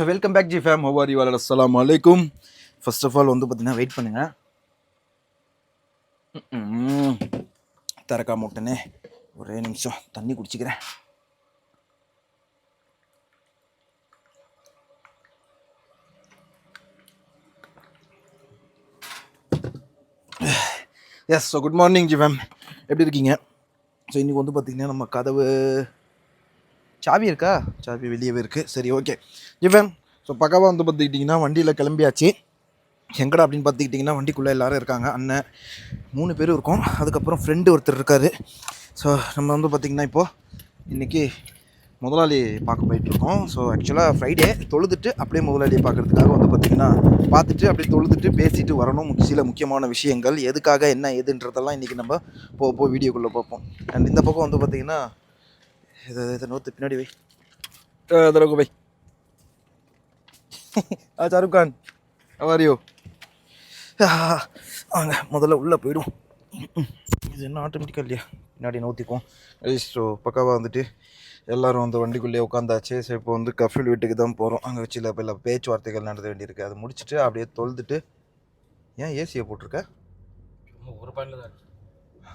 Welcome back G fame. How are you all? அஸ்ஸலாமு அலைக்கும். First of all வந்து பார்த்தீங்கன்னா வெயிட் பண்ணுங்கள். திறக்காம விட்டனே, ஒரே நிமிஷம் தண்ணி குடிச்சிக்கிறேன். Yes, so good morning G fam. எப்படி இருக்கீங்க? ஸோ இன்றைக்கி வந்து பார்த்திங்கன்னா நம்ம கதவு சாவி இருக்கா? சாவி வெளியவே இருக்குது. சரி, ஓகே ஜி ஃபேம். ஸோ பக்காவாக வந்து பார்த்துக்கிட்டிங்கன்னா வண்டியில் கிளம்பியாச்சு. எங்கடா அப்படின்னு பார்த்துக்கிட்டிங்கன்னா வண்டிக்குள்ளே எல்லோரும் இருக்காங்க. அண்ணன் 3 பேரும் இருக்கோம். அதுக்கப்புறம் ஃப்ரெண்டு ஒருத்தர் இருக்கார். ஸோ நம்ம வந்து பார்த்திங்கன்னா இப்போது இன்றைக்கி முதலாளி பார்க்க போயிட்டுருக்கோம். ஸோ ஆக்சுவலாக ஃப்ரைடே தொழுதுட்டு அப்படியே முதலாளியை பார்க்குறதுக்காக வந்து பார்த்திங்கன்னா பார்த்துட்டு அப்படியே தொழுதுட்டு பேசிட்டு வரணும். சில முக்கியமான விஷயங்கள் எதுக்காக என்ன ஏதுன்றதெல்லாம் இன்றைக்கி நம்ம போக வீடியோக்குள்ளே பார்ப்போம். அண்ட் இந்த பக்கம் வந்து பார்த்திங்கன்னா இதை நோத்து பின்னாடி வை தரகு வை. ஷாருக் கான் அவரியோ வாங்க முதல்ல உள்ளே போயிடும். இது என்ன ஆட்டோமேட்டிக்காக இல்லையா? பின்னாடி நோத்திக்கும். ஸோ பக்காவாக வந்துட்டு எல்லோரும் வந்து வண்டிக்குள்ளேயே உட்காந்தாச்சு. ஸோ இப்போ வந்து கஃபில் வீட்டுக்கு தான் போகிறோம். அங்கே வச்சு இல்லை பேச்சுவார்த்தைகள் நடத்த வேண்டியிருக்கு. அதை முடிச்சுட்டு அப்படியே தொழுதுட்டு. ஏன் ஏசியை போட்டிருக்க? ஒரு பாயிண்டில் தான்.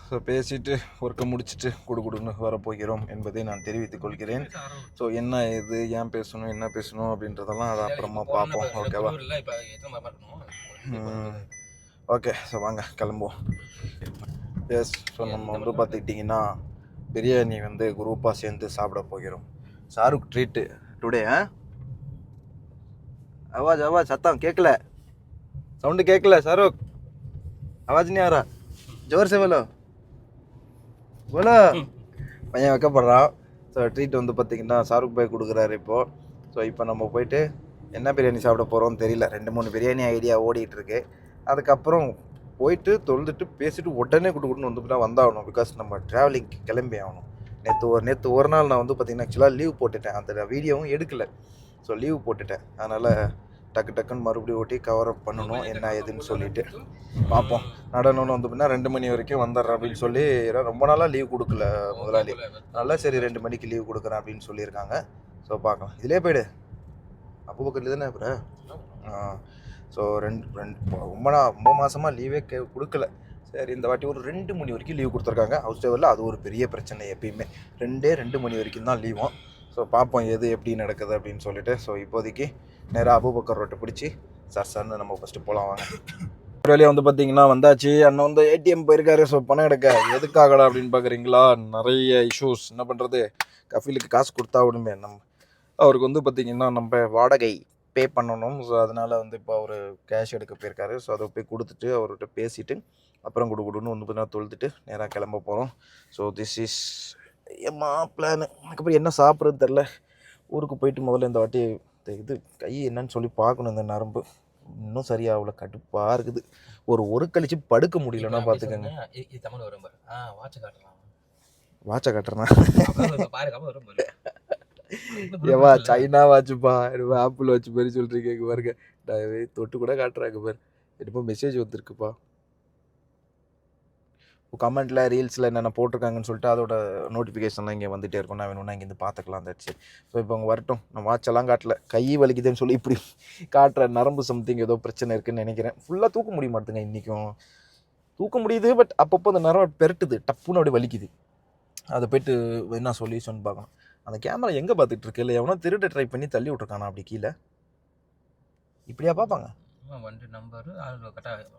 ஸோ பேசிட்டு ஒர்க்கை முடிச்சுட்டு கொடுன்னு வரப்போகிறோம் என்பதை நான் தெரிவித்துக் கொள்கிறேன். ஸோ என்ன இது, ஏன் பேசணும், என்ன பேசணும் அப்படின்றதெல்லாம் அதை அப்புறமா பார்ப்போம். ஓகேவா? ஓகே, ஸோ வாங்க கிளம்புவோம். எஸ், ஸோ நம்ம வந்து பார்த்துக்கிட்டிங்கன்னா பிரியாணி வந்து குரூப்பாக சேர்ந்து சாப்பிட போகிறோம். Shahrukh treat today. அவாஜ் சத்தம் கேட்கல, சவுண்டு கேட்கல. ஷாருக் அவாஜ் நீ ஆரா, ஜோர் சே போலோ பையன் வைக்கப்படுறான். ஸோ ட்ரீட் வந்து பார்த்திங்கன்னா ஷாருக் பாய் கொடுக்குறாரு இப்போது. ஸோ இப்போ நம்ம போயிட்டு என்ன பிரியாணி சாப்பிட போகிறோம்னு தெரியல. 2-3 பிரியாணி ஐடியா ஓடிட்டுருக்கு. அதுக்கப்புறம் போயிட்டு தொழுதுட்டு பேசிட்டு உடனே கொடுன்னு வந்து வந்தாகணும். பிகாஸ் நம்ம ட்ராவலிங்க்கு கிளம்பி ஆகணும். நேற்று ஒரு நாள் நான் வந்து பார்த்திங்கன்னா ஆக்சுவலாக லீவ் போட்டுட்டேன். அந்த வீடியோவும் எடுக்கலை. ஸோ லீவ் போட்டுட்டேன். அதனால் டக்குன்னு மறுபடியும் ஓட்டி கவர் அப் பண்ணணும் என்ன ஏதுன்னு சொல்லிவிட்டு பார்ப்போம். நடனம்னு வந்து பார்த்தீங்கன்னா 2 மணி வரைக்கும் வந்துடுறேன் அப்படின்னு சொல்லி ரொம்ப நாளாக லீவ் கொடுக்கல முதலாளி. நல்லா சரி 2 மணிக்கு லீவ் கொடுக்குறேன் அப்படின்னு சொல்லியிருக்காங்க. ஸோ பார்க்கலாம். இதிலே போய்டு அப்போ தானே அப்புறம். ஸோ ரொம்ப மாதமாக லீவே கொடுக்கல. சரி, இந்த வாட்டி ஒரு 2 மணி வரைக்கும் லீவ் கொடுத்துருக்காங்க. ஹவுஸ் டிரைவரில் அது ஒரு பெரிய பிரச்சனை. எப்பயுமே 2 மணி வரைக்கும் தான் லீவும். ஸோ பார்ப்போம் எது எப்படி நடக்குது அப்படின்னு சொல்லிட்டு. ஸோ இப்போதைக்கு நேராக அபூபக்கர் ரோட்டை பிடிச்சி சார்னு நம்ம ஃபஸ்ட்டு போகலாம் வாங்க. ஒரு வேலையை வந்து பார்த்தீங்கன்னா வந்தாச்சு. அண்ணன் வந்து ஏடிஎம் போயிருக்காரு. ஸோ பணம் எடுக்க. எதுக்காகடா அப்படின்னு பார்க்குறீங்களா? நிறைய இஷ்யூஸ். என்ன பண்ணுறது, கஃபீலுக்கு காசு கொடுத்தா விடுமே. அவருக்கு வந்து பார்த்திங்கன்னா நம்ம வாடகை பே பண்ணணும். ஸோ அதனால் வந்து இப்போ அவர் கேஷ் எடுக்க போயிருக்காரு. ஸோ அதை போய் கொடுத்துட்டு அவர்கிட்ட பேசிவிட்டு அப்புறம் கொடுன்னு வந்து பார்த்தீங்கன்னா தொழுதுட்டு நேராக கிளம்ப போகிறோம். ஸோ திஸ் இஸ் ஏம்மா பிளானு. அதுக்கப்புறம் என்ன சாப்பிட்றது தெரில. ஊருக்கு போயிட்டு முதல்ல இந்த வாட்டி இது கை என்னன்னு சொல்லி பார்க்கணும். இந்த நரம்பு இன்னும் சரியாக அவ்வளோ கடுப்பாக இருக்குது. ஒரு கழிச்சு படுக்க முடியலன்னா பார்த்துக்கோங்க. வாட்சை காட்டுறேன்னா ஏவா சைனா வாட்சுப்பா, ஆப்பிள் வாட்ச் மாதிரி சொல்கிறீங்க பாருங்க. தொட்டு கூட காட்டுறாங்க பாரு. என்னமோ மெசேஜ் வந்துருக்குப்பா. கமெண்ட்டில் ரீல்ஸில் என்னென்ன போட்டிருக்காங்கன்னு சொல்லிட்டு அதோட நோட்டிஃபிகேஷன்லாம் இங்கே வந்துகிட்டே இருக்கும். நான் வேணும்னா இங்கேருந்து பார்த்துக்கலாம். தச்சு. ஸோ இப்போ அவங்க வரட்டும். நான் வாட்செல்லாம் காட்டல, கை வலிக்குதுன்னு சொல்லி இப்படி காட்டுற நரம்பு சம்திங் ஏதோ பிரச்சனை இருக்குதுன்னு நினைக்கிறேன். ஃபுல்லாக தூக்க முடிய மாட்டேங்க. இன்றைக்கும் தூக்க முடியுது, பட் அப்பப்போ அந்த நரம்பு பெரட்டுது, டப்புன்னு அப்படி வலிக்குது. அதை போய்ட்டு என்ன சொல்யூஷன் பார்க்கணும். அந்த கேமரா எங்கே பார்த்துட்டு இருக்கு? இல்லை எவனோ திருட ட்ரை பண்ணி தள்ளி விட்ருக்கானா அப்படி கீழே? இப்படியா பார்ப்பாங்க? வண்டி நம்பரு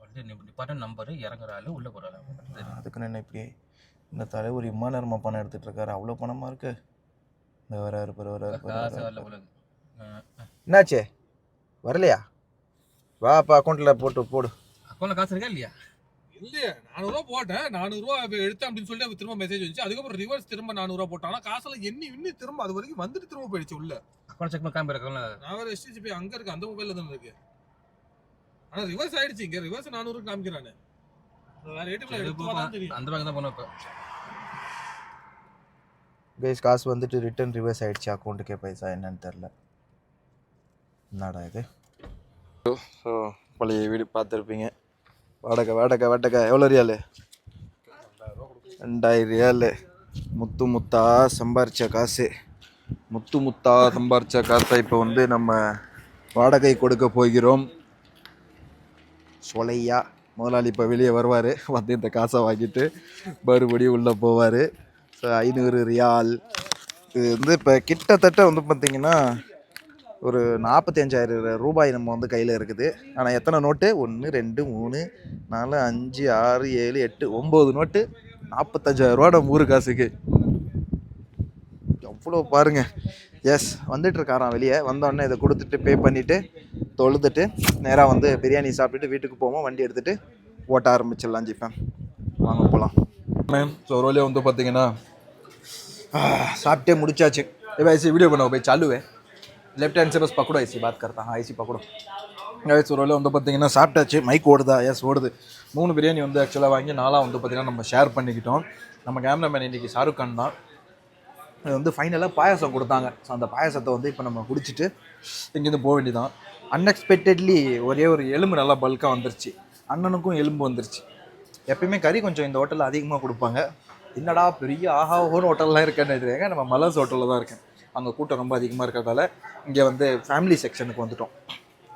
வண்டி டிபார்ட்மெண்ட் நம்பரு, இறங்குற ஆள் உள்ளே போகிறாரு. அதுக்குன்னு என்ன இப்படி இந்த தலைவர் இம்மா நேரமாக பணம் எடுத்துகிட்டு இருக்காரு? அவ்வளோ பணமாக இருக்கு. இந்த வராரு. என்னாச்சு, வரலையா? வாப்பா அக்கௌண்ட்டில் போடு. அக்கௌண்ட்டில் காசு இருக்கா இல்லையா? இல்லையா, 400 ரூபா போட்டேன். 400 ரூபா எடுத்தேன் அப்படின்னு சொல்லிட்டு திரும்ப மெசேஜ் வந்துச்சு. அதுக்கப்புறம் ரிவர்ஸ் திரும்ப 400 ரூபா போட்டான். ஆனால் காசெல்லாம் இன்னும் திரும்ப அது வரைக்கும் வந்துட்டு திரும்ப போயிடுச்சு உள்ள. அக்கௌண்ட் செக் பண்ண காம்பி இருக்கல. நான் வேறு எஸ்டிஜிபி அங்கே இருக்கு, அந்த மொபைலில் தான் இருக்கு. ஆனால் ரிவர்ஸ் ஆயிடுச்சு. இங்கே ரிவர்ஸ் 400 காமிக்கிறானே. வேற ஏடிஎம்ல எடுத்து தெரியும். அந்த பேங்க் தான் போனோம். இப்போ கைஸ் காசு வந்துட்டு ரிட்டர்ன் ரிவர்ஸ் ஆயிடுச்சு அக்கௌண்ட்டுக்கே. பைசா என்னன்னு தெரில. என்னடா இது? ஸோ பழைய வீடு பார்த்துருப்பீங்க. வாடகை எவ்வளோ ரியாலு? 2000 ரியாலு. முத்தா சம்பாரித்த காசு. முத்தா சம்பாரித்த காசை இப்போ வந்து நம்ம வாடகை கொடுக்க போகிறோம். சொலையா முதலாளி இப்போ வெளியே வருவார், வந்து இந்த காசை வாங்கிட்டு மறுபடியும் உள்ளே போவார். ஸோ 500 ரியால். இது வந்து இப்போ கிட்டத்தட்ட வந்து பார்த்திங்கன்னா ஒரு 45,000 ரூபாய் நம்ம வந்து கையில் இருக்குது. ஆனால் எத்தனை நோட்டு? 1 2 3 4 5 6 7 8 9 நோட்டு. 45,000 ரூபா நம்ம ஊர் காசுக்கு. எவ்வளோ பாருங்கள். எஸ், வந்துட்டுருக்காராம் வெளியே. வந்தோடனே இதை கொடுத்துட்டு பே பண்ணிவிட்டு தொழுதுட்டு நேராக வந்து பிரியாணி சாப்பிட்டுட்டு வீட்டுக்கு போவோம். வண்டி எடுத்துகிட்டு ஓட்ட ஆரம்பிச்சிடலாம். ஜிப்பேன் வாங்க போகலாம். ஸோ ஒரு வழியாக வந்து பார்த்தீங்கன்னா சாப்பிட்டே முடிச்சாச்சு. ऐसे वीडियो बनाओ भाई, चालू है. लेफ्ट हैंड से बस पकड़ो, ऐसी बात करता. हाँ ऐसी पकड़ो. ஒரு வேலை வந்து பார்த்தீங்கன்னா சாப்பிட்டாச்சு. மைக் ஓடுதா? எஸ் ஓடுது. 3 பிரியாணி வந்து ஆக்சுவலாக வாங்கி 4 வந்து பார்த்திங்கன்னா நம்ம ஷேர் பண்ணிக்கிட்டோம். நம்ம கேமராமேன் இன்றைக்கி ஷாருக் கான் தான். அது வந்து ஃபைனலாக பாயாசம் கொடுத்தாங்க. ஸோ அந்த பாயாசத்தை வந்து இப்போ நம்ம குடிச்சிட்டு இங்கேருந்து போக வேண்டியதான். அன்எக்ஸ்பெக்டட்லி ஒரே ஒரு எலும்பு நல்லா பல்காக வந்துருச்சு. அண்ணனுக்கும் எலும்பு வந்துருச்சு. எப்பயுமே கறி கொஞ்சம் இந்த ஹோட்டலில் அதிகமாக கொடுப்பாங்க. என்னடா பெரிய ஆஹாவோன்னு ஹோட்டல்லாம் இருக்கேன்னு தெரியாங்க. நம்ம மலர்ஸ் ஹோட்டலில் தான் இருக்கேன். அங்கே கூட்டம் ரொம்ப அதிகமாக இருக்கிறதால இங்கே வந்து ஃபேமிலி செக்ஷனுக்கு வந்துட்டோம்.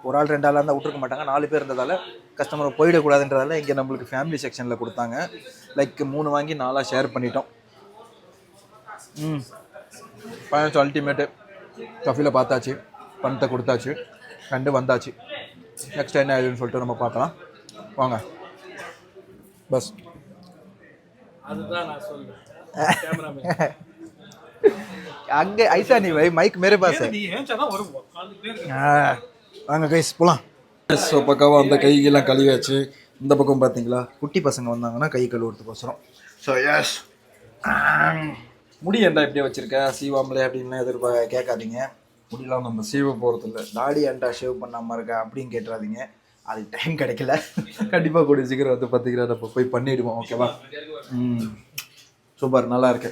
ஒரு ஆள் 2 ஆளாக இருந்தால் விட்டுருக்க மாட்டாங்க. 4 பேர் இருந்ததால் கஸ்டமர் போயிடக்கூடாதுன்றதால இங்கே நம்மளுக்கு ஃபேமிலி செக்ஷனில் கொடுத்தாங்க. லைக் 3 வாங்கி 4 ஷேர் பண்ணிட்டோம். பாயாசம் அல்டிமேட்டு. கஃபியில் பார்த்தாச்சு, பணத்தை கொடுத்தாச்சு, கண்டு வந்தாச்சு. நெக்ஸ்ட் என்ன ஆகுதுன்னு சொல்லிட்டு நம்ம பார்க்கலாம் வாங்க. பஸ் அதுதான் நான் சொல்றேன். அங்கே ஐசா நீ வை, மைக் மேரே பாஸ். வாங்க கைஸ் போகலாம். ஸோ பக்காவாக அந்த கைகெல்லாம் கழுவியாச்சு. இந்த பக்கம் பார்த்தீங்களா, குட்டி பசங்க வந்தாங்கன்னா கை கழுவுறதுக்கோசரம். ஸோ எஸ், முடி ஏன்டா இப்படியே வச்சுருக்க சீவாமலே அப்படின்னு கேட்காதீங்க. முடியெல்லாம் நம்ம சீவ போகிறதில்ல. தாடி ஏன்டா ஷேவ் பண்ணாமல் இருக்கா அப்படின்னு கேட்டுறாதீங்க. அதுக்கு டைம் கிடைக்கல. கண்டிப்பாக கூடிய சீக்கிரம் வந்து பார்த்திங்கன்னா நம்ம போய் பண்ணிவிடுவோம். ஓகேவா? சூப்பர், நல்லா இருக்கு.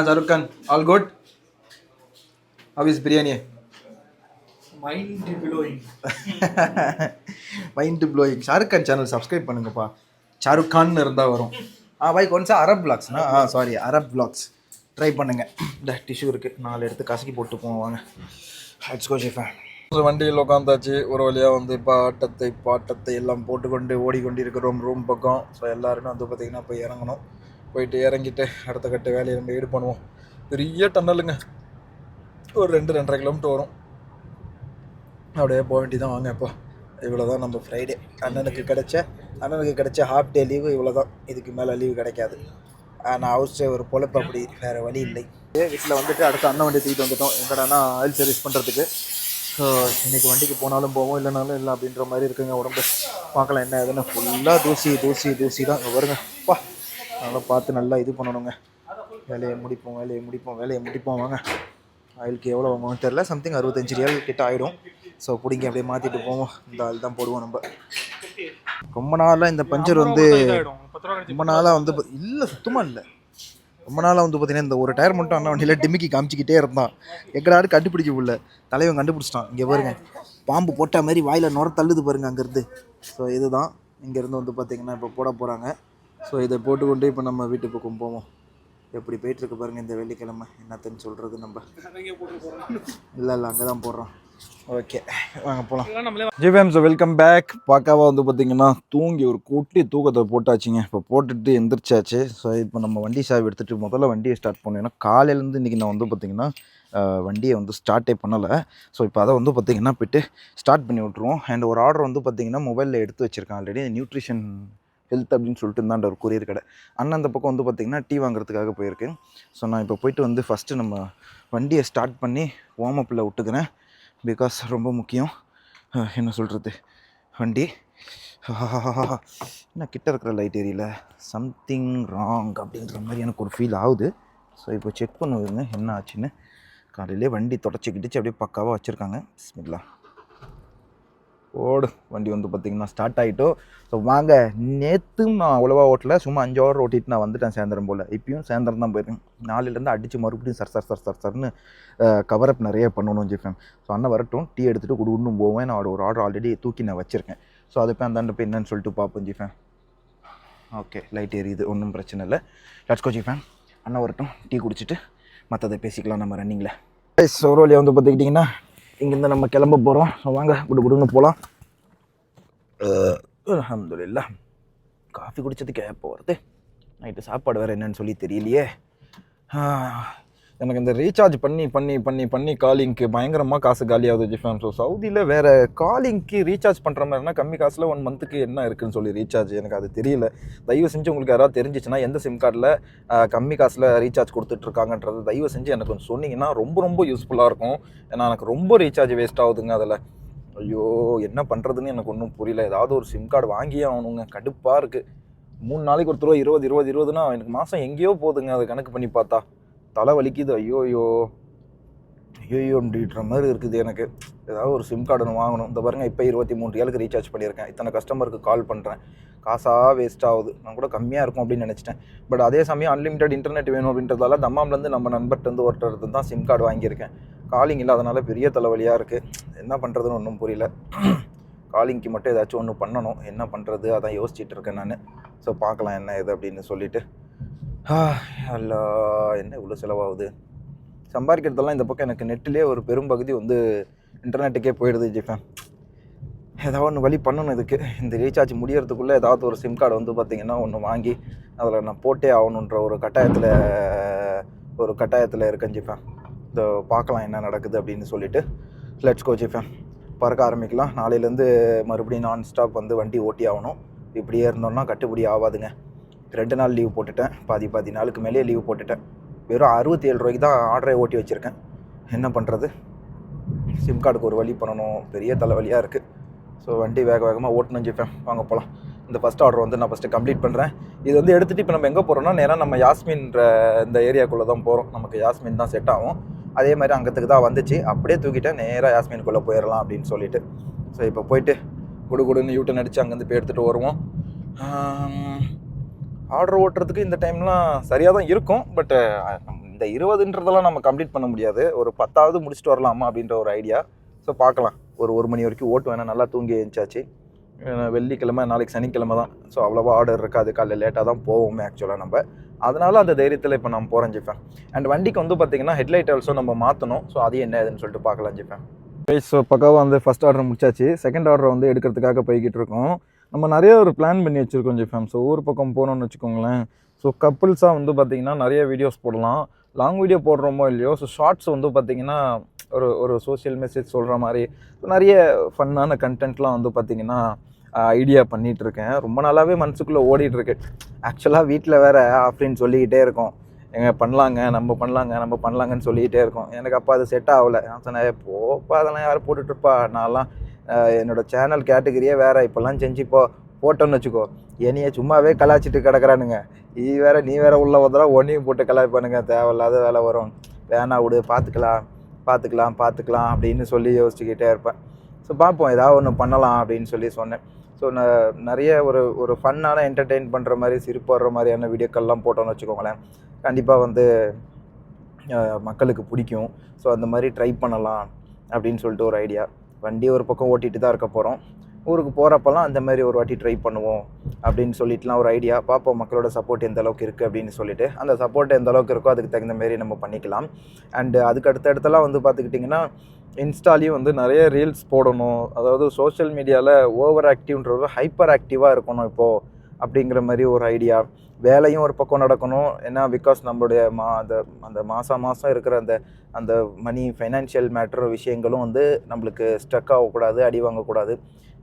Shahrukh Khan all good. How is biryani? Mind blowing. Shahrukh Khan channel subscribe பண்ணுங்கப்பா. ஷாருக் கான் இருந்தால் வரும். பாய் கொஞ்சம் அரப் விளாக்ஸ்னா சாரி அரப் விளாக்ஸ் ட்ரை பண்ணுங்கள். இந்த டிஷ்யூ இருக்குது, 4 எடுத்து கசக்கி போட்டு போவாங்க. Let's go chef. வண்டியில் உட்காந்தாச்சு. ஒரு வழியாக வந்து இப்போ பாட்டத்தை எல்லாம் போட்டுக்கொண்டு ஓடிக்கொண்டு இருக்கிறோம் ரூம் பக்கம். ஸோ எல்லாருமே வந்து பார்த்திங்கன்னா போய் இறங்கணும். போயிட்டு இறங்கிட்டு அடுத்த கட்ட வேலையை நம்ம ஈடு பண்ணுவோம். பெரிய டன்னலுங்க, ஒரு 2-2.5 கிலோமீட்டர் வரும். அப்படியே போக வேண்டியதான். வாங்க இப்போ இவ்வளோ தான் நம்ம ஃப்ரைடே. அண்ணனுக்கு கிடைச்ச ஹாஃப் டே லீவு இவ்வளோ தான். இதுக்கு மேலே லீவு கிடைக்காது. நான் ஹவுஸ் ஒரு பொழப்பு, அப்படி வேறு வழி இல்லை. வீட்டில் வந்துட்டு அடுத்த அண்ணன் வண்டி தூக்கிட்டு வந்துட்டோம். எங்கடானா ஆயில் சர்வீஸ் பண்ணுறதுக்கு. ஸோ இன்றைக்கி வண்டிக்கு போனாலும் போவோம், இல்லைனாலும் இல்லை அப்படின்ற மாதிரி இருக்குங்க உடம்பு. பார்க்கலாம் என்ன ஆகுதுன்னு. ஃபுல்லாக தூசி தான் இங்கே வருங்க. அதனால் பார்த்து நல்லா இது பண்ணணுங்க. வேலையை முடிப்போம். வாங்க. ஆயிலுக்கு எவ்வளோ வாங்குவோம் தெரில. சம்திங் 65 ரியால் கிட்ட ஆகிடும். ஸோ பிடிங்க அப்படியே மாற்றிட்டு போவோம். இந்த ஆள் தான் போடுவோம் நம்ம. ரொம்ப நாளாக இந்த பஞ்சர் வந்து ரொம்ப நாளாக வந்து இல்லை, சுத்தமாக இல்லை. ரொம்ப நாளாக வந்து பார்த்தீங்கன்னா இந்த ஒரு டயர் மட்டும் அண்ணன் வண்டியில் டிமிக்கி காமிச்சிக்கிட்டே இருந்தான். எங்கடாடு கண்டுபிடிக்க முடியல. தலைவன் கண்டுபிடிச்சிட்டான். இங்கே பாருங்க, பாம்பு போட்ட மாதிரி வாயில் நுர தள்ளுது பாருங்கள் அங்கேருந்து. ஸோ இதுதான் இங்கேருந்து வந்து பார்த்திங்கன்னா இப்போ போட போகிறாங்க. ஸோ இதை போட்டுக்கொண்டு இப்போ நம்ம வீட்டு பக்கம் போவோம். எப்படி போயிட்டுருக்கு பாருங்கள் இந்த வெள்ளிக்கிழமை. என்னத்துன்னு சொல்கிறது நம்ம இல்லை அங்கே தான் போடுறோம். ஓகே வாங்க போகலாம். ஜிவேம் ஸோ வெல்கம் பேக். பார்க்காவா வந்து பார்த்திங்கன்னா தூங்கி ஒரு குட்டி தூக்கத்தை போட்டாச்சுங்க. இப்போ போட்டுட்டு எந்திரிச்சாச்சு. ஸோ இப்போ நம்ம வண்டி சாவி எடுத்துகிட்டு முதல்ல வண்டியை ஸ்டார்ட் பண்ணோம். ஏன்னா காலையிலேருந்து இன்றைக்கி நான் வந்து பார்த்திங்கன்னா வண்டியை வந்து ஸ்டார்ட்டே பண்ணலை. ஸோ இப்போ அதை வந்து பார்த்திங்கன்னா போய்ட்டு ஸ்டார்ட் பண்ணி விட்ருவோம். அண்ட் ஒரு ஆர்டர் வந்து பார்த்திங்கன்னா மொபைலில் எடுத்து வச்சுருக்கேன் ஆல்ரெடி. நியூட்ரிஷன் ஹெல்த் அப்படின்னு சொல்லிட்டு இருந்தாண்ட ஒரு கொரியர் கடை. அண்ணன் அந்த பக்கம் வந்து பார்த்திங்கன்னா டீ வாங்குறதுக்காக போயிருக்கு. ஸோ நான் இப்போ போய்ட்டு வந்து ஃபஸ்ட்டு நம்ம வண்டியை ஸ்டார்ட் பண்ணி வார்ம் அப்பில் விட்டுக்கிறேன். பிகாஸ் ரொம்ப முக்கியம். என்ன சொல்கிறது, வண்டி என்ன கிட்ட இருக்கிற லைட் ஏரியல சம்திங் ராங் அப்படின்ற மாதிரி எனக்கு ஒரு ஃபீல் ஆகுது. ஸோ இப்போ செக் பண்ணுவதுங்க என்ன ஆச்சுன்னு. காலையிலே வண்டி தொடச்சிக்கிட்டுச்சு, அப்படியே பக்காவாக வச்சுருக்காங்க. பிஸ்மில்லா ஓடு. வண்டி வந்து பார்த்திங்கன்னா ஸ்டார்ட் ஆகிட்டோம். ஸோ வாங்க. நேற்றும் நான் அவ்வளோவா ஓட்டலை, சும்மா 5 ஹவர் ஓட்டிட்டு நான் வந்துட்டேன் சாயந்தரம் போல். இப்பயும் சாயந்தரம் தான் போயிருக்கேன். 4லேருந்து அடித்து மறுபடியும் சர்ன்னு கவரப் நிறைய பண்ணணும் ஜிஃபேம். ஸோ அண்ணன் வரட்டும், டீ எடுத்துகிட்டு குடுன்னு போவேன். நான் ஒரு ஆர்டர் ஆல்ரெடி தூக்கி நான் வச்சுருக்கேன். ஸோ அதை போய் அந்தாண்ட போய் என்னன்னு சொல்லிட்டு பார்ப்போம் ஜிஃபேம். ஓகே லைட் எரியுது, ஒன்றும் பிரச்சனை இல்லை. Let's go G fam. அண்ணன் வரட்டும், டீ குடிச்சிட்டு மற்றதை பேசிக்கலாம் நம்ம ரன்னிங்கில். சோரோலியா வந்து பார்த்துக்கிட்டிங்கன்னா இங்கேருந்து நம்ம கிளம்ப போகிறோம். ஸோ வாங்க குடுன்னு போகலாம். அல்ஹம்துலில்லாஹ். காஃபி குடித்ததுக்கு எப்போ வருது? நைட்டு சாப்பாடு வேறு என்னன்னு சொல்லி தெரியலையே. எனக்கு இந்த ரீசார்ஜ் பண்ணி காலிங்க்கு பயங்கரமாக காசு காலியாகுது ஜிஃபாம். ஸோ சவுதியில் வேறு காலிங்க்கு ரீசார்ஜ் பண்ணுற மாதிரினா கம்மி காசில் 1 மந்த்துக்கு என்ன இருக்குதுன்னு சொல்லி ரீசார்ஜ் எனக்கு அது தெரியல. தயவு செஞ்சு உங்களுக்கு யாராவது தெரிஞ்சிச்சுன்னா எந்த சிம் கார்டில் கம்மி காசில் ரீசார்ஜ் கொடுத்துட்ருக்காங்கன்றது தயவு செஞ்சு எனக்கு கொஞ்சம் சொன்னீங்கன்னா ரொம்ப யூஸ்ஃபுல்லாக இருக்கும். ஏன்னா எனக்கு ரொம்ப ரீசார்ஜ் வேஸ்ட் ஆகுதுங்க அதில். ஐயோ என்ன பண்ணுறதுன்னு எனக்கு ஒன்றும் புரியல. ஏதாவது ஒரு சிம் கார்டு வாங்கியே ஆகணுங்க. கடுப்பாக இருக்குது. 3 நாளைக்கு ஒரு தடவை 20 எனக்கு மாதம் எங்கேயோ போகுதுங்க. அது கணக்கு பண்ணி பார்த்தா தலை வலிக்குது. ஐயோயோ அப்படின்ற மாதிரி இருக்குது எனக்கு. ஏதாவது ஒரு சிம் கார்டு ஒன்று வாங்கணும். இந்த பாருங்க இப்போ 23 ரியாலுக்கு ரீசார்ஜ் பண்ணியிருக்கேன். இத்தனை கஸ்டமருக்கு கால் பண்ணுறேன். காசாக வேஸ்ட் ஆகுது. நான் கூட கம்மியாக இருக்கும் அப்படின்னு நினச்சிட்டேன். பட் அதே சமயம் அன்லிமிட்டட் இன்டர்நெட் வேணும் அப்படின்றதால தம்மாம்லேருந்து நம்ம நண்பர்கிட்ட ஒருத்தர் தான் சிம் கார்டு வாங்கியிருக்கேன். காலிங் இல்லாதனால பெரிய தலைவலியாக இருக்குது. என்ன பண்ணுறதுன்னு ஒன்றும் புரியல. காலிங்க்கு மட்டும் ஏதாச்சும் ஒன்று பண்ணணும். என்ன பண்ணுறது அதான் யோசிச்சுட்டு இருக்கேன் நான். ஸோ பார்க்கலாம் என்ன இது அப்படின்னு சொல்லிட்டு. அல்ல என்ன இவ்வளோ செலவாகுது. சம்பாதிக்கிறதெல்லாம் இந்த பக்கம் எனக்கு நெட்டிலே ஒரு பெரும்பகுதி வந்து இன்டர்நெட்டுக்கே போயிடுது ஜிஃபேன். ஏதாவது ஒன்று வழி பண்ணணும் இதுக்கு. இந்த ரீசார்ஜ் முடியறதுக்குள்ளே ஏதாவது ஒரு சிம் கார்டு வந்து பார்த்திங்கன்னா ஒன்று வாங்கி அதில் நான் போட்டே ஆகணுன்ற ஒரு கட்டாயத்தில் இருக்கேன் ஜிஃபேன். இதை பார்க்கலாம் என்ன நடக்குது அப்படின்னு சொல்லிட்டு. Let's go G fam. பறக்க ஆரம்பிக்கலாம். நாளையிலேருந்து மறுபடியும் நான் ஸ்டாப் வந்து வண்டி ஓட்டி ஆகணும். இப்படியே இருந்தோம்னா கட்டுப்படி ஆகாதுங்க. 2 நாள் லீவ் போட்டுட்டேன். பாதி நாளுக்கு மேலேயே லீவ் போட்டுட்டேன். வெறும் 67 ரூபாய்க்கு தான் ஆர்டரே ஓட்டி வச்சுருக்கேன். என்ன பண்ணுறது? சிம் கார்டுக்கு ஒரு வழி பண்ணணும். பெரிய தலைவலியாக இருக்குது. ஸோ வண்டி வேகமாக ஓட்டணும் ஜிஃபேன். வாங்க போகலாம். இந்த ஃபஸ்ட் ஆர்டர் வந்து நான் ஃபஸ்ட்டு கம்ப்ளீட் பண்ணுறேன். இது வந்து எடுத்துகிட்டு இப்போ நம்ம எங்கே போகிறோம்னா நேராக நம்ம யாஸ்மின்ற இந்த ஏரியாக்குள்ளே தான் போகிறோம். நமக்கு யாஸ்மின் தான் செட் ஆகும். அதே மாதிரி அங்கத்துக்கு தான் வந்துச்சு. அப்படியே தூக்கிட்டேன். நேராக யாஸ்மின்குள்ளே போயிடலாம் அப்படின்னு சொல்லிட்டு. ஸோ இப்போ போயிட்டு குடுன்னு யூட்டன் அடித்து அங்கேருந்து போய் எடுத்துகிட்டு வருவோம். ஆர்டர் ஓட்டுறதுக்கு இந்த டைம்லாம் சரியாக தான் இருக்கும். பட் இந்த 20ன்றதெல்லாம் நம்ம கம்ப்ளீட் பண்ண முடியாது. ஒரு 10வது முடிச்சுட்டு வரலாமா அப்படின்ற ஒரு ஐடியா. ஸோ பார்க்கலாம். ஒரு மணி வரைக்கும் ஓட்டு வேணால் நல்லா தூங்கி எழுந்தாச்சு. வெள்ளிக்கிழமை நாளைக்கு சனிக்கிழமை தான். ஸோ அவ்வளோவா ஆர்டர் இருக்காது. காலையில் லேட்டாக தான் போவோமே ஆக்சுவலாக நம்ம. அதனால் அந்த தைரியத்தில் இப்போ நான் போகிறேன் ஜிஃபேன். அண்ட் வண்டிக்கு வந்து பார்த்திங்கன்னா ஹெட்லைட் ஆல்சோ நம்ம மாற்றணும். ஸோ அது என்ன ஏதுன்னு சொல்லிட்டு பார்க்கலாம் ஜிஃபேன். ஸோ பக்காவாக வந்து ஃபஸ்ட் ஆர்டர் முடிச்சாச்சு. செகண்ட் ஆர்டர் வந்து எடுக்கிறதுக்காக போய்கிட்டு இருக்கோம். நம்ம நிறைய ஒரு பிளான் பண்ணி வச்சுருக்கோம் ஜிஃபேம். ஸோ ஊர் பக்கம் போகணுன்னு வச்சுக்கோங்களேன். ஸோ கப்புள்ஸாக வந்து பார்த்திங்கன்னா நிறைய வீடியோஸ் போடலாம். லாங் வீடியோ போடுறோமோ இல்லையோ. ஸோ ஷார்ட்ஸ் வந்து பார்த்திங்கன்னா ஒரு சோஷியல் மெசேஜ் சொல்கிற மாதிரி நிறைய ஃபன்னான கண்டென்ட்லாம் வந்து பார்த்திங்கன்னா ஐடியா பண்ணிகிட்ருக்கேன். ரொம்ப நாளாகவே மனசுக்குள்ளே ஓடிட்டுருக்கு. ஆக்சுவலாக வீட்டில் வேறு ஆஃப்ரின்னு சொல்லிக்கிட்டே இருக்கோம். நம்ம பண்ணலாங்கன்னு சொல்லிக்கிட்டே இருக்கோம். எனக்கு அப்போ அது செட் ஆகலை. நான் சொன்னேன் போப்பா அதெல்லாம் யாரும் போட்டுட்ருப்பா. நான்லாம் என்னோடய சேனல் கேட்டகரியே வேறு. இப்போல்லாம் செஞ்சு போட்டோன்னு வச்சுக்கோ என்னையே சும்மாவே கலாச்சிட்டு கிடக்குறானுங்க. நீ வேற உள்ள வந்தா ஒன்றையும் போட்டு கலாய்ப்பானுங்க. தேவையில்லாத வேலை வரும். வேணா விடு பார்த்துக்கலாம் அப்படின்னு சொல்லி யோசிச்சுக்கிட்டே இருப்பேன். ஸோ பார்ப்போம் ஏதாவது ஒன்று பண்ணலாம் அப்படின்னு சொல்லி சொன்னேன். ஸோ நிறைய ஒரு ஃபன்னான என்டர்டெயின் பண்ணுற மாதிரி சிரிப்பு வர்ற மாதிரியான வீடியோக்கள்லாம் போட்டோன்னு வச்சுக்கோங்களேன். கண்டிப்பாக வந்து மக்களுக்கு பிடிக்கும். ஸோ அந்த மாதிரி ட்ரை பண்ணலாம் அப்படின்னு சொல்லிட்டு ஒரு ஐடியா. வண்டி ஒரு பக்கம் ஓட்டிகிட்டு தான் இருக்க போகிறோம். ஊருக்கு போகிறப்பெல்லாம் அந்த மாதிரி ஒரு வாட்டி ட்ரை பண்ணுவோம் அப்படின்னு சொல்லிட்டுலாம் ஒரு ஐடியா. பார்ப்போம் மக்களோட சப்போர்ட் எந்த அளவுக்கு இருக்குது அப்படின்னு சொல்லிட்டு. அந்த சப்போர்ட் எந்த அளவுக்கு இருக்கோ அதுக்கு தகுந்த மாரி நம்ம பண்ணிக்கலாம். அண்டு அதுக்கு அடுத்தடுத்தலாம் வந்து பார்த்துக்கிட்டிங்கன்னா இன்ஸ்டாலையும் வந்து நிறைய ரீல்ஸ் போடணும். அதாவது சோஷியல் மீடியாவில் ஓவர் ஆக்டிவ்ன்றது ஹைப்பர் ஆக்டிவாக இருக்கணும் இப்போது அப்படிங்கிற மாதிரி ஒரு ஐடியா. வேலையும் ஒரு பக்கம் நடக்கணும். ஏன்னா பிகாஸ் நம்மளுடைய அந்த மாதம் இருக்கிற அந்த மணி ஃபைனான்ஷியல் மேட்ரு விஷயங்களும் வந்து நம்மளுக்கு ஸ்ட்ரக் ஆகக்கூடாது, அடி வாங்கக்கூடாது.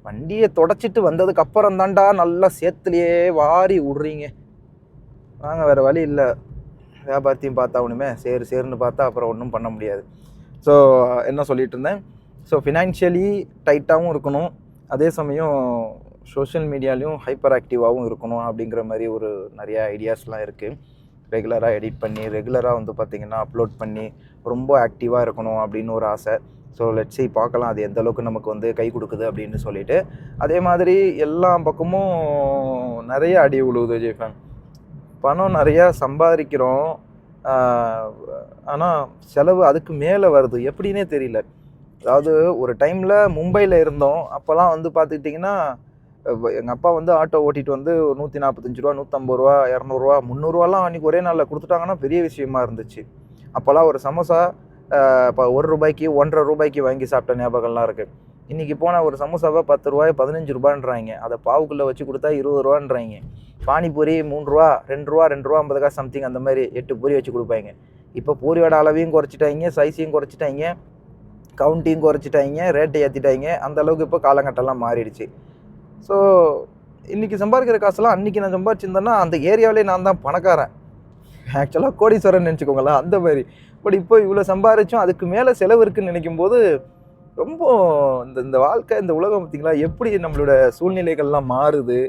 வண்டியை தொடச்சிட்டு வந்ததுக்கு அப்புறம் தாண்டா நல்லா சேத்துலேயே வாரி விட்றீங்க. வாங்க வேறு வழி இல்லை. வியாபாரத்தையும் பார்த்தா ஒன்றுமே சேருன்னு பார்த்தா அப்புறம் ஒன்றும் பண்ண முடியாது. ஸோ என்ன சொல்லிகிட்டு இருந்தேன். ஸோ ஃபினான்ஷியலி டைட்டாகவும் இருக்கணும். அதே சமயம் சோஷியல் மீடியாலையும் ஹைப்பர் ஆக்டிவாகவும் இருக்கணும் அப்படிங்கிற மாதிரி ஒரு நிறைய ஐடியாஸ்லாம் இருக்குது. ரெகுலராக எடிட் பண்ணி ரெகுலராக வந்து பார்த்திங்கன்னா அப்லோட் பண்ணி ரொம்ப ஆக்டிவாக இருக்கணும் அப்படின்னு ஒரு ஆசை. ஸோ லெட்ஸ் சீ பார்க்கலாம் அது எந்த அளவுக்கு நமக்கு வந்து கை கொடுக்குது அப்படின்னு சொல்லிட்டு. அதே மாதிரி எல்லா பக்கமும் நிறைய அடி விழுவுது ஜெய்ஃபேன். பணம் நிறையா சம்பாதிக்கிறோம். ஆனால் செலவு அதுக்கு மேலே வருது. எப்படின்னே தெரியல. அதாவது ஒரு டைமில் மும்பையில் இருந்தோம். அப்போல்லாம் வந்து பார்த்துக்கிட்டிங்கன்னா எங்கள் அப்பா வந்து ஆட்டோ ஓட்டிகிட்டு வந்து 145 ரூபா, 150 ரூபா, 200 ரூபா, 300 ரூபாலாம் அன்றைக்கி ஒரே நாளில் கொடுத்துட்டாங்கன்னா பெரிய விஷயமா இருந்துச்சு. அப்போல்லாம் ஒரு சமோசா இப்போ ₹1 ₹1.5 வாங்கி சாப்பிட்ட ஞாபகம்லாம் இருக்குது. இன்றைக்கி போனால் ஒரு சமோசாவை ₹10 ₹15 அதை பாவுக்குள்ளே வச்சு கொடுத்தா ₹20. பானிபூரி ₹3 ₹2 சம்திங் அந்த மாதிரி 8 பூரி வச்சு கொடுப்பாங்க. இப்போ பூரியோட அளவையும் குறைச்சிட்டாங்க, சைஸையும் குறைச்சிட்டாங்க, கவுண்ட்டையும் குறைச்சிட்டாங்க, ரேட்டை ஏற்றிட்டாங்க. அந்தளவுக்கு இப்போ காலகட்டம்லாம் மாறிடுச்சு. ஸோ இன்றைக்கி சம்பாதிக்கிற காசுலாம் அன்றைக்கி நான் சம்பாதிச்சிருந்தேன்னா அந்த ஏரியாவிலே நான் தான் பணக்காரன், ஆக்சுவலாக கோடீஸ்வரன் நினச்சிக்கோங்களேன் அந்த மாதிரி. பட் இப்போ இவ்வளோ சம்பாதிச்சும் அதுக்கு மேலே செலவு இருக்குதுன்னு நினைக்கும் போது ரொம்ப இந்த வாழ்க்கை, இந்த உலகம் பார்த்திங்களா எப்படி நம்மளோட சூழ்நிலைகள்லாம் மாறுது.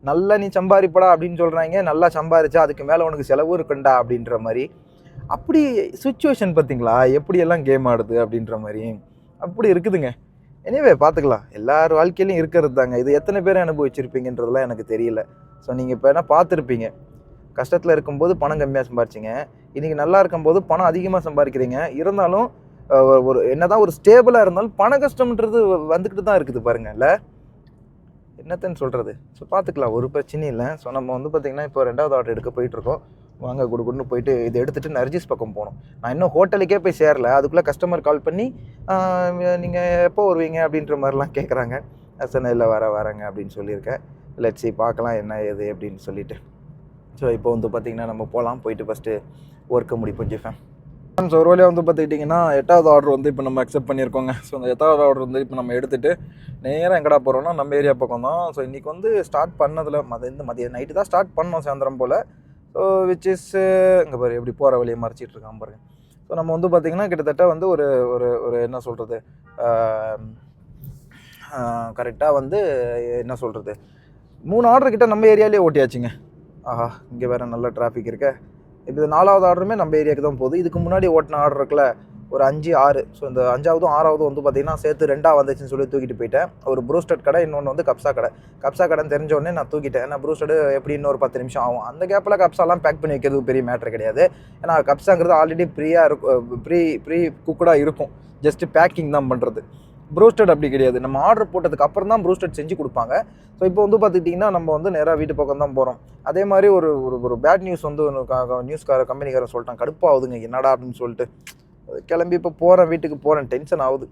நல்லா நீ சம்பாதிப்படா அப்படின்னு சொல்கிறாங்க, நல்லா சம்பாதிச்சா அதுக்கு மேலே உனக்கு செலவும் இருக்குண்டா அப்படின்ற மாதிரி. அப்படி சுச்சுவேஷன் பார்த்திங்களா எப்படியெல்லாம் கேம் ஆடுது அப்படின்ற மாதிரி அப்படி இருக்குதுங்க. எனிவே பார்த்துக்கலாம், எல்லார் வாழ்க்கையிலையும் இருக்கிறது தாங்க. இது எத்தனை பேர் அனுபவிச்சிருப்பீங்கன்றதுலாம் எனக்கு தெரியல. ஸோ நீங்கள் இப்போ என்ன பார்த்துருப்பீங்க, கஷ்டத்தில் இருக்கும்போது பணம் கம்மியாக சம்பாரிச்சிங்க, இன்றைக்கி நல்லா இருக்கும்போது பணம் அதிகமாக சம்பாதிக்கிறீங்க. இருந்தாலும் ஒரு என்னதான் ஒரு ஸ்டேபிளாக இருந்தாலும் பண கஷ்டம்ன்றது வந்துக்கிட்டு தான் இருக்குது பாருங்கள். இல்லை என்னத்தன்னு சொல்கிறது. ஸோ பார்த்துக்கலாம், ஒரு பிரச்சனையும் இல்லை. ஸோ நம்ம வந்து பார்த்திங்கன்னா இப்போ 2வது ஆர்டர் எடுக்க போயிட்டுருக்கோம். வாங்க குடுக்குன்னு போயிட்டு இதை எடுத்துகிட்டு நர்ஜிஸ் பக்கம் போகணும். நான் இன்னும் ஹோட்டலுக்கே போய் சேரல, அதுக்குள்ளே கஸ்டமர் கால் பண்ணி நீங்கள் எப்போ வருவீங்க அப்படின்ற மாதிரிலாம் கேட்குறாங்க. சொன்ன இல்லை வரேங்க அப்படின்னு சொல்லியிருக்கேன். லெட்ஸி பார்க்கலாம் என்ன ஏது அப்படின்னு சொல்லிட்டு. ஸோ இப்போ வந்து பார்த்திங்கன்னா நம்ம போகலாம், போயிட்டு ஃபஸ்ட்டு ஒர்க்கை முடிப்போம் ஜிஃபேன். ஸோ ஒரு வழியாக வந்து பார்த்துக்கிட்டிங்கன்னா 8வது ஆர்டர் வந்து இப்போ நம்ம அக்செப்ட் பண்ணியிருக்கோங்க. ஸோ அந்த 8வது ஆர்டர் வந்து இப்போ நம்ம எடுத்துகிட்டு நேராக எங்கடா போகிறோன்னா நம்ம ஏரியா பக்கம் தான். ஸோ இன்றைக்கி வந்து ஸ்டார்ட் பண்ணதில் மதியம் நைட்டு தான் ஸ்டார்ட் பண்ணோம், சாயந்தரம் போல். ஸோ விச் இஸ் இங்கே பாரு எப்படி போகிற வழியை மறைச்சிட்டு இருக்கான் பாருங்க. ஸோ நம்ம வந்து பார்த்திங்கன்னா கிட்டத்தட்ட வந்து ஒரு ஒரு ஒரு என்ன சொல்கிறது, கரெக்டாக வந்து என்ன சொல்கிறது 3 ஆர்டர் கிட்ட நம்ம ஏரியாலே ஓட்டியாச்சுங்க. ஆஹா, இங்கே வேறு நல்ல டிராஃபிக் இருக்க. இப்போ இது 4வது ஆர்டருமே நம்ம ஏரியாவுக்கு தான் போகுது. இதுக்கு முன்னாடி ஓட்டின ஆர்டர் இருக்குல்ல ஒரு 5, 6. ஸோ இந்த 5ஆவதும் 6ஆவதும் வந்து பார்த்திங்கன்னா சேர்த்து 2ஆக வந்துச்சுன்னு சொல்லி தூக்கிட்டு போயிட்டேன். ஒரு ப்ரூஸ்டட் கடை, இன்னொன்று வந்து கப்ஸா கடை. கப்ஸா கடைன்னு தெரிஞ்சோடனே நான் தூக்கிட்டேன். ஏன்னா ப்ரூஸ்டடு எப்படி இன்னொரு 10 நிமிஷம் ஆகும். அந்த கேப்பில் கப்ஸாலாம் பேக் பண்ணி வைக்கிறது பெரிய மேட்ரு கிடையாது. ஏன்னா கப்ஸாங்கிறது ஆல்ரெடி ப்ரீ குக்குடாக இருக்கும், ஜஸ்ட்டு பேக்கிங் தான் பண்ணுறது. ப்ரூஸ்டட் அப்படி கிடையாது, நம்ம ஆர்டர் போட்டதுக்கு அப்புறம் தான் ப்ரூஸ்டட் செஞ்சு கொடுப்பாங்க. ஸோ இப்போ வந்து பார்த்துக்கிட்டிங்கன்னா நம்ம வந்து நேராக வீட்டு பக்கம் தான் போகிறோம். அதே மாதிரி ஒரு பேட் நியூஸ் வந்து கம்பெனிக்காரன் சொல்லிட்டான், கடுப்பாகுதுங்க என்னடா அப்படின்னு சொல்லிட்டு கிளம்பி இப்போ போகிறேன், வீட்டுக்கு போகிறேன், டென்ஷன் ஆகுது.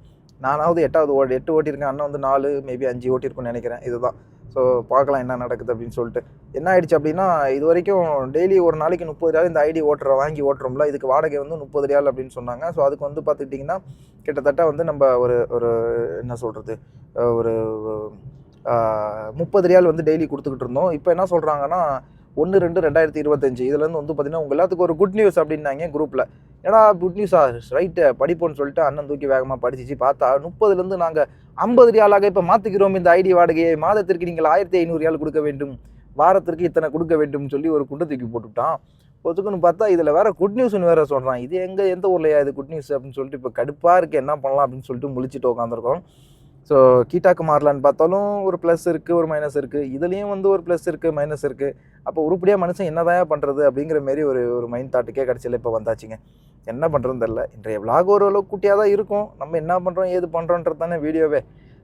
நானாவது 8 ஓட்டியிருக்கேன், அண்ணன் வந்து 4 மேபி 5 ஓட்டியிருக்குன்னு நினைக்கிறேன். இதுதான். ஸோ பார்க்கலாம் என்ன நடக்குது அப்படின்னு சொல்லிட்டு. என்ன ஆயிடுச்சு அப்படின்னா, இது வரைக்கும் டெய்லி ஒரு நாளைக்கு ₹30 இந்த ஐடி வாங்கி ஓட்டுறோம்ல, இதுக்கு வாடகை வந்து ₹30 அப்படின்னு சொன்னாங்க. ஸோ அதுக்கு வந்து பார்த்துக்கிட்டிங்கன்னா கிட்டத்தட்ட வந்து நம்ம ஒரு என்ன சொல்கிறது ஒரு ₹30 வந்து டெய்லி கொடுத்துக்கிட்டு இருந்தோம். இப்போ என்ன சொல்கிறாங்கன்னா 1/2/2025 இதுலேருந்து வந்து பார்த்திங்கன்னா உங்கள் எல்லாத்துக்கும் ஒரு குட் நியூஸ் அப்படின்னாங்க குரூப்பில். ஏன்னா குட் நியூஸா, ரைட்டு படிப்போன்னு சொல்லிட்டு அண்ணன் தூக்கி வேகமாக படிச்சிச்சு. பார்த்தா 30லேருந்து நாங்கள் ₹50 இப்போ மாற்றிக்கிறோம் இந்த ஐடி வாடகையை. மாதத்திற்கு நீங்கள் ₹1500 கொடுக்க வேண்டும், வாரத்திற்கு இத்தனை கொடுக்க வேண்டும் சொல்லி ஒரு குண்டை தூக்கி போட்டுவிட்டான். ஒத்துக்குன்னு பார்த்தா இதில் வேறு குட் நியூஸ்னு வேறு சொல்கிறான். இது எந்த ஊர்லையா இது குட் நியூஸ் அப்படின்னு சொல்லிட்டு இப்போ கடுப்பாக இருக்குது, என்ன பண்ணலாம் அப்படின்னு சொல்லிட்டு முழிச்சிட்டு உட்காந்துருக்கோம். ஸோ கீட்டாக்கு மாறலான்னு பார்த்தாலும் ஒரு ப்ளஸ் இருக்குது, ஒரு மைனஸ் இருக்குது. இதுலேயும் வந்து ஒரு ப்ளஸ் இருக்குது, மைனஸ் இருக்குது. அப்போ உருப்படியாக மனுஷன் என்னதான் பண்ணுறது அப்படிங்கிற மாரி ஒரு மைண்ட் தாட்டுக்கே கடைசியில் இப்போ வந்தாச்சுங்க. என்ன பண்ணுறதுன்னு தெரில. இன்றைய விலாக் ஓரளவுக்கு குட்டியாக தான் இருக்கும். நம்ம என்ன பண்ணுறோம் ஏது பண்ணுறோன்றது தானே வீடியோவே.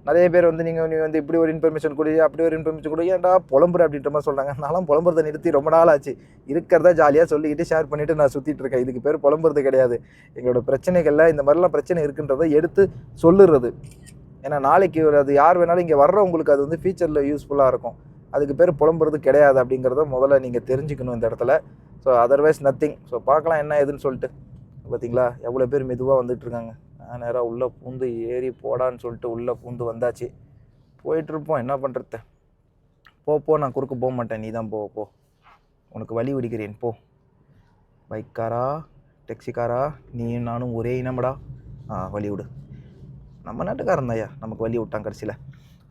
நிறைய பேர் வந்து நீ வந்து இப்படி ஒரு இன்ஃபர்மேஷன் கொடு, அப்படி ஒரு இன்ஃபர்மேஷன் கொடு, ஏன்டா புலம்புற அப்படின்ற மாதிரி சொல்கிறாங்க. நான்லாம் புலம்புறதை நிறுத்தி ரொம்ப நாள் ஆச்சு. இருக்கிறத ஜாலியாக சொல்லிக்கிட்டு ஷேர் பண்ணிவிட்டு நான் சுற்றிட்டு இருக்கேன். இதுக்கு பேர் புலம்புறது கிடையாது. எங்களோட பிரச்சனைகளில் இந்த மாதிரிலாம் பிரச்சனை இருக்குன்றதை எடுத்து சொல்லுறது. ஏன்னா நாளைக்கு அது யார் வேணாலும் இங்கே வர்றவங்களுக்கு அது வந்து ஃபியூச்சரில் யூஸ்ஃபுல்லாக இருக்கும். அதுக்கு பேர் புலம்புறது கிடையாது அப்படிங்கிறத முதல்ல நீங்கள் தெரிஞ்சுக்கணும் இந்த இடத்துல. So otherwise nothing. ஸோ பார்க்கலாம் என்ன ஏதுன்னு சொல்லிட்டு. பார்த்தீங்களா எவ்வளோ பேர் மெதுவாக வந்துட்டுருக்காங்க. நான் நேராக உள்ளே பூந்து ஏறி போடான்னு சொல்லிட்டு உள்ளே பூந்து வந்தாச்சு. போயிட்டுருப்போம், என்ன பண்ணுறது. போ நான் குறுக்க போக மாட்டேன், நீ தான் போ, உனக்கு வழி விடுக்கிறேன் போ. பைக்காரா டெக்ஸிக்காரா நீயும் நானும் ஒரே இனமடா, வழி விடு. நம்ம நாட்டுக்காரன் தான்யா நமக்கு வழி விட்டான் கடைசியில்.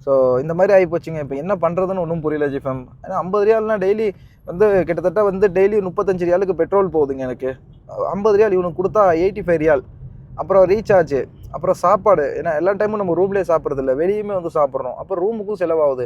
ஸோ இந்த மாதிரி ஆகி போச்சுங்க. இப்போ என்ன பண்ணுறதுன்னு ஒன்றும் புரியல ஜிஃபம். ஏன்னா ₹50 டெய்லி வந்து கிட்டத்தட்ட வந்து டெய்லி ₹35 பெட்ரோல் போகுதுங்க எனக்கு. ₹50 இவனுக்கு கொடுத்தா ₹85. அப்புறம் ரீசார்ஜ், அப்புறம் சாப்பாடு. ஏன்னா எல்லா டைமும் நம்ம ரூம்லேயே சாப்பிட்றதில்ல, வெளியுமே வந்து சாப்பிட்றோம். அப்புறம் ரூமுக்கும் செலவாகுது.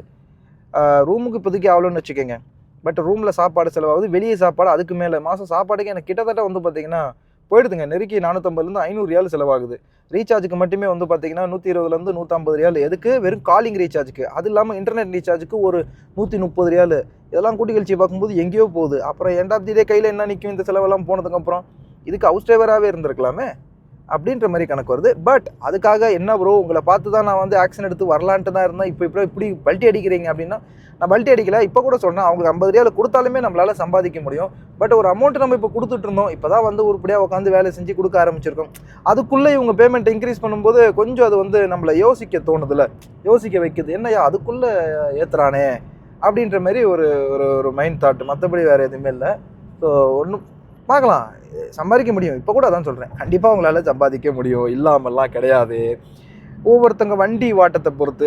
ரூமுக்கு இப்போதைக்கு ஆகலன்னு வச்சுக்கோங்க. பட் ரூமில் சாப்பாடு செலவாகுது, வெளியே சாப்பாடு அதுக்கு மேலே. மாதம் சாப்பாடுக்கு எனக்கு கிட்டத்தட்ட வந்து பார்த்திங்கன்னா போயிடுதுங்க, நெருக்கி ₹450 500 செலவாகுது. ரீசார்ஜுக்கு மட்டுமே வந்து பார்த்திங்கன்னா ₹120 150. எதுக்கு? வெறும் காலிங் ரீசார்ஜுக்கு. அது இல்லாமல் இன்டர்நெட் ரீசார்ஜுக்கு ஒரு ₹130. இதெல்லாம் கூட்டி கழிச்சு பார்க்கும்போது எங்கேயோ போகுது. அப்புறம் எண்ட் ஆஃப் தி டே கையில் என்ன நிற்கும் இந்த செலவெல்லாம் போனதுக்கப்புறம்? இதுக்கு ஹவுஸ் டிரைவராகவே இருந்திருக்கலாமே. அப்படின்ற மாதிரி கணக்கு வருது. பட் அதுக்காக என்ன ப்ரோ உங்களை பார்த்து தான் நான் வந்து ஆக்ஷன் எடுத்து வரலான்ட்டு தான் இருந்தேன், இப்போ இப்படி பல்ட்டி அடிக்கிறீங்க அப்படின்னா, நான் பல்ட்டி அடிக்கல. இப்போ கூட சொன்னேன், அவங்களுக்கு 50 ரியால் கொடுத்தாலுமே நம்மளால் சம்பாதிக்க முடியும். பட் ஒரு அமௌண்ட் நம்ம இப்போ கொடுத்துட்டு இருந்தோம், இப்போ தான் வந்து உருப்படியாக உட்காந்து வேலை செஞ்சு கொடுக்க ஆரம்பிச்சிருக்கோம். அதுக்குள்ளே இவங்க பேமெண்ட் இன்க்ரீஸ் பண்ணும்போது கொஞ்சம் அது வந்து நம்மளை யோசிக்க தோணுதில்ல, யோசிக்க வைக்குது. என்னையா அதுக்குள்ளே ஏற்றுறானே அப்படின்ற மாதிரி ஒரு ஒரு மைண்ட் தாட், மற்றபடி வேறு எதுவுமே இல்லை. ஸோ ஒன்றும் பார்க்கலாம், சம்பாதிக்க முடியும். இப்போ கூட அதான் சொல்கிறேன், கண்டிப்பாக உங்களால் சம்பாதிக்க முடியும், இல்லாமல்லாம் கிடையாது. ஒவ்வொருத்தங்க வண்டி வாட்டத்தை பொறுத்து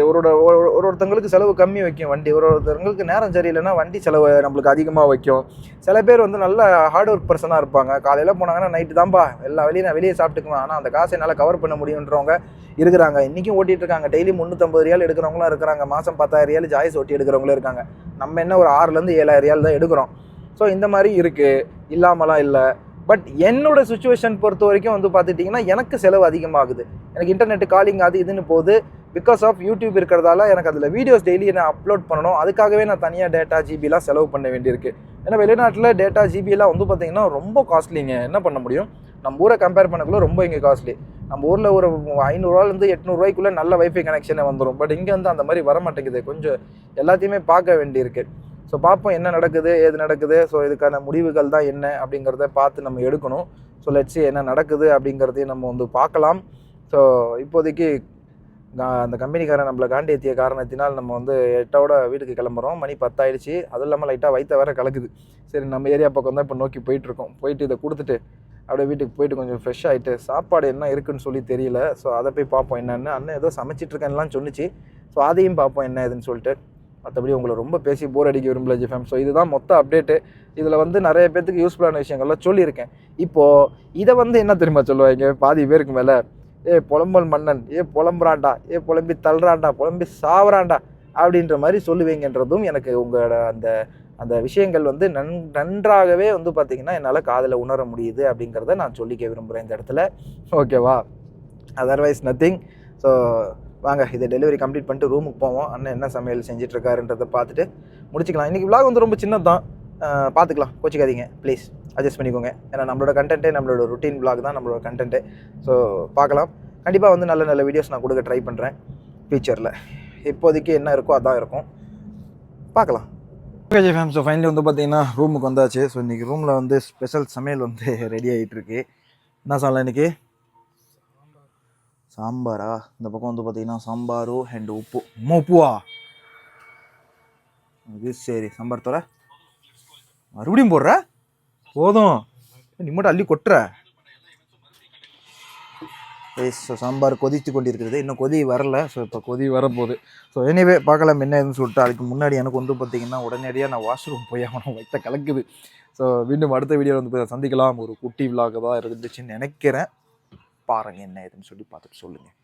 ஒருத்தங்களுக்கு செலவு கம்மி வைக்கும் வண்டி, ஒருத்தங்களுக்கு நேரம் சரியில்லைன்னா வண்டி செலவு நம்மளுக்கு அதிகமாக வைக்கும். சில பேர் வந்து நல்ல ஹார்ட் ஒர்க் பர்சனாக இருப்பாங்க, காலையில் போனாங்கன்னா நைட்டு தான்ப்பா எல்லா வெளியே நான் வெளியே சாப்பிட்டுக்குவேன், ஆனால் அந்த காசை என்னால் கவர் பண்ண முடியுன்றவங்க இருக்கிறாங்க. இன்றைக்கும் ஓட்டிகிட்டு இருக்காங்க. டெய்லி 350 ரியால் எடுக்கிறவங்களும் இருக்கிறாங்க, மாதம் 10,000 ரியால் ஜாய்ஸ் ஓட்டி எடுக்கிறவங்களும் இருக்காங்க. நம்ம என்ன ஒரு 6,000 to 7,000 ரியால் தான் எடுக்கிறோம். ஸோ இந்த மாதிரி இருக்குது, இல்லாமலாம் இல்லை. பட் என்னோட சுச்சுவேஷன் பொறுத்த வரைக்கும் வந்து பார்த்துட்டிங்கன்னா எனக்கு செலவு அதிகமாகுது. எனக்கு இன்டர்நெட் காலிங் அது இதுன்னு போகுது. பிகாஸ் ஆஃப் யூடியூப் இருக்கிறதால எனக்கு அதில் வீடியோஸ் டெய்லி நான் அப்லோட் பண்ணணும். அதுக்காகவே நான் தனியாக டேட்டா ஜிபிலாம் செலவு பண்ண வேண்டியிருக்கு. ஏன்னா வெளிநாட்டில் டேட்டா ஜிபிலாம் வந்து பார்த்திங்கன்னா ரொம்ப காஸ்ட்லிங்க. என்ன பண்ண முடியும், நம்ம ஊரை கம்பேர் பண்ணக்குள்ள ரொம்ப இங்கே காஸ்ட்லி. நம்ம ஊரில் ஒரு 500 to 800 நல்ல வைஃபை கனெக்ஷனே வந்துடும். பட் இங்கே வந்து அந்த மாதிரி வர மாட்டேங்குது. கொஞ்சம் எல்லாத்தையுமே பார்க்க வேண்டியிருக்கு. ஸோ பார்ப்போம் என்ன நடக்குது ஏது நடக்குது. ஸோ இதுக்கான முடிவுகள் தான் என்ன அப்படிங்கிறத பார்த்து நம்ம எடுக்கணும். ஸோ லெட்ஸ் என்ன நடக்குது அப்படிங்கிறதையும் நம்ம வந்து பார்க்கலாம். ஸோ இப்போதைக்கு அந்த கம்பெனிக்காரன் நம்மளை காண்டி ஏற்றிய காரணத்தினால் நம்ம வந்து 8ஓட வீட்டுக்கு கிளம்புறோம். மணி 10 ஆயிடுச்சு. அதுவும் இல்லாமல் லைட்டாக வயிற்ற வேறு கலக்குது. சரி நம்ம ஏரியா பக்கம் தான் இப்போ நோக்கி போயிட்டுருக்கோம். போயிட்டு இதை கொடுத்துட்டு அப்படியே வீட்டுக்கு போயிட்டு கொஞ்சம் ஃப்ரெஷ் ஆகிட்டு, சாப்பாடு என்ன இருக்குதுன்னு சொல்லி தெரியல. ஸோ அதை போய் பார்ப்போம் என்னென்னு. அண்ணன் ஏதோ சமைச்சிட்ருக்கேன்லாம் சொன்னிச்சு. ஸோ அதையும் பார்ப்போம் என்ன ஏதுன்னு சொல்லிட்டு. மற்றபடி உங்களை ரொம்ப பேசி போர் அடிக்க விரும்பல ஜிஃபேம். ஸோ இதுதான் மொத்த அப்டேட்டு. இதில் வந்து நிறைய பேர்த்துக்கு யூஸ்ஃபுல்லான விஷயங்கள்லாம் சொல்லியிருக்கேன். இப்போது இதை வந்து என்ன தெரியுமா சொல்லுவாங்க பாதி பேருக்கு மேலே, புலம்பல் மன்னன், புலம்புறாண்டா, புலம்பி தள்ளுறாண்டா, புலம்பி சாவறாண்டா அப்படின்ற மாதிரி சொல்லுவீங்கன்றதும் எனக்கு உங்களோட அந்த அந்த விஷயங்கள் வந்து நன்றாகவே வந்து பார்த்திங்கன்னா என்னால் காதில் உணர முடியுது அப்படிங்கிறத நான் சொல்லிக்க விரும்புகிறேன் இந்த இடத்துல. ஓகேவா? Otherwise nothing. ஸோ வாங்க இதை டெலிவரி கம்ப்ளீட் பண்ணிட்டு ரூமுக்கு போவோம். அண்ணன் என்ன சமையல் செஞ்சிட்ருக்காருன்றதை பார்த்துட்டு முடிச்சிக்கலாம். இன்றைக்கி விலாக் வந்து ரொம்ப சின்னது தான், பார்த்துக்கலாம், கோச்சிக்காதீங்க ப்ளீஸ், அட்ஜஸ்ட் பண்ணிக்கோங்க. ஏன்னா நம்மளோட கண்டென்ட்டே நம்மளோட ருட்டீன் விலாக் தான் நம்மளோட கண்டென்ட்டு. ஸோ பார்க்கலாம். கண்டிப்பாக வந்து நல்ல நல்ல வீடியோஸ் நான் கொடுக்க ட்ரை பண்ணுறேன் ஃபியூச்சரில். இப்போதைக்கு என்ன இருக்கோ அதான் இருக்கும், பார்க்கலாம். Okay G fame. So finally வந்து பார்த்திங்கன்னா ரூமுக்கு வந்தாச்சு. ஸோ இன்றைக்கி ரூமில் வந்து ஸ்பெஷல் சமையல் வந்து ரெடி ஆகிட்டுருக்கு. என்ன சொல்லலாம் இன்றைக்கி? சாம்பாரா? இந்த பக்கம் வந்து பார்த்திங்கன்னா சாம்பாரு அண்ட் உப்பு. உப்புவா? அது சரி. சாம்பார் தோற மறுபடியும் போடுற, போதும் நீ மட்டும் அள்ளி கொட்டுற. ஸோ சாம்பார் கொதித்து கொண்டிருக்கிறது, இன்னும் கொதி வரல. ஸோ இப்போ கொதி வரப்போகுது. ஸோ எனிவே பார்க்கலாம் என்ன ஏதுன்னு சொல்லிட்டு. அதுக்கு முன்னாடி எனக்கு வந்து பார்த்திங்கன்னா உடனடியாக நான் வாஷ்ரூம் போய் அவனை வைத்த கலக்குது. ஸோ மீண்டும் அடுத்த வீடியோ வந்து சந்திக்கலாம். ஒரு குட்டி விலாக தான் இருந்துச்சுன்னு நினைக்கிறேன். பாருங்கள் என்ன ஏதுன்னு சொல்லி பார்த்துட்டு சொல்லுங்கள்.